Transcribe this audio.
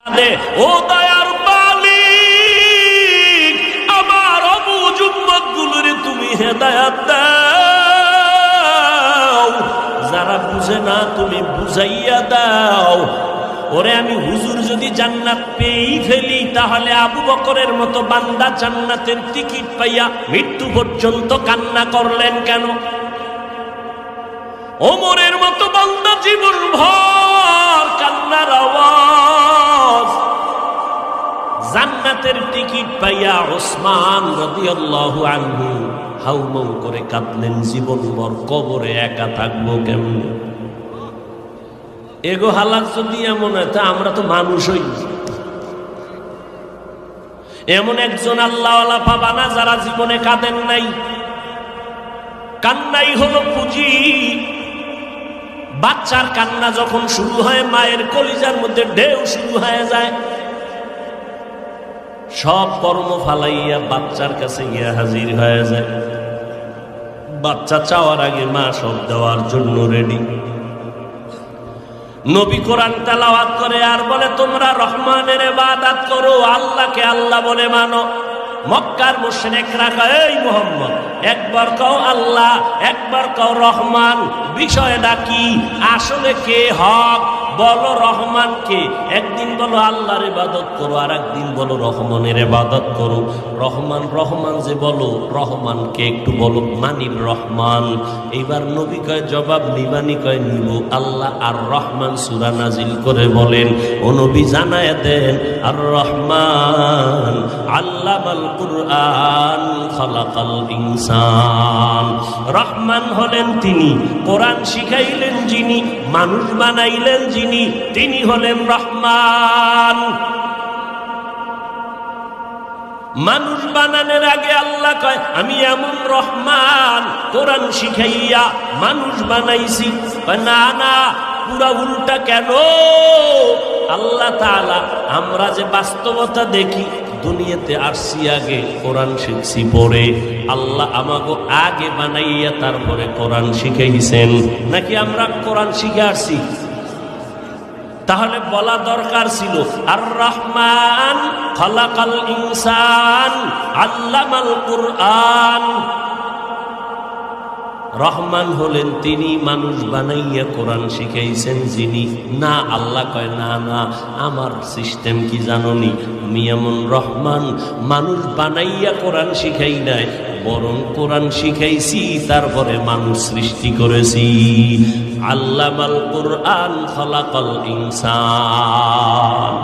ও দয়ার মালিক, আমার অবুঝ উম্মতগুলোরে তুমি হেদায়েত দাও, যারা বুঝে না তুমি বুঝাইয়া দাও। ওরে আমি হুজুর যদি জান্নাত পেয়েই ফেলি, তাহলে আবু বকরের মতো বান্দা জান্নাতের টিকিট পাইয়া মৃত্যু পর্যন্ত কান্না করলেন কেন? ওমরের মতো বান্দা জীবন ভর কান্নার আওয়াজ, জান্নাতের টিকিট পাইয়া ওসমান রাদিয়াল্লাহু আনহু হাউমাউ করে কাঁদলেন জীবনভর, কবরে একা থাকবো কেমনে? এগো হালাত যদি এমন হয়, তা আমরা তো মানুষ হই। এমন একজন আল্লাহওয়ালা পাবা না যারা জীবনে কাঁদেন নাই। কান্নাই হলো পুঁজি। বাচ্চার কান্না যখন শুরু হয়, মায়ের কলিজার মধ্যে ঢেউ শুরু হয়ে যায়, সব কর্ম ফালাইয়া বাচ্চার কাছে গিয়ে হাজির হয়ে যায়। বাচ্চা চাওয়ার আগে মা সব দেওয়ার জন্য রেডি। নবী কোরআন তেলাওয়াত করে আর বলে, তোমরা রহমানের ইবাদত করো, আল্লাহকে আল্লাহ বলে মানো। মক্কার মুশরিকরা কয়, এই মুহাম্মদ, একবার কও আল্লাহ, একবার কও রহমান, বিষয়টা কি? আসলে কে হক বলো, রহমান কে? একদিন বলো আল্লাহর ইবাদত করো, আর একদিন বলো রহমানের ইবাদত করো। রহমান রহমান যে বলো, রহমানকে একটু বলো, মানিব রহমান। এইবার নবী কয়, জবাব নিবানি? কয় নিব। আল্লাহ আর রহমান সূরা নাজিল করে বলেন, ও নবী জানায় দেন, আর রহমান আল্লামাল কুরআন খালাকাল ইনসান। রহমান হলেন তিনি, কোরআন শিখাইলেন যিনি, মানুষ বানাইলেন যিনি, তিনি হলেন রহমান। মানুষ বানানোর আগে আল্লাহ কয়, আমি এমন রহমান, কোরআন শিখাইয়া মানুষ বানাইছি। না না, পুরা উল্টা। কেন? আল্লাহ তাআলা, আমরা যে বাস্তবতা দেখি, দুনিয়াতে আসছি আগে, কোরআন শিখছি পরে। আল্লাহ আমাকে আগে বানাইয়া তারপরে কোরআন শিখাইছেন, নাকি আমরা কোরআন শিখে আসছি? তাহলে বলা দরকার ছিল, আর রহমান খালাকাল ইনসান আল্লামাল কুরআন। রহমান হলেন তিনি, মানুষ বানাইয়া কোরআন শিখাইছেন যিনি। না, আল্লাহ কয়, না না, আমার সিস্টেম কি জাননি? আমি এমন রহমান, মানুষ বানাইয়া কোরআন শিখাই নাই, বরং কোরআন শিখাইছি, তারপরে মানুষ সৃষ্টি করেছি। আল্লামাল কুরআন খালাকাল ইনসান।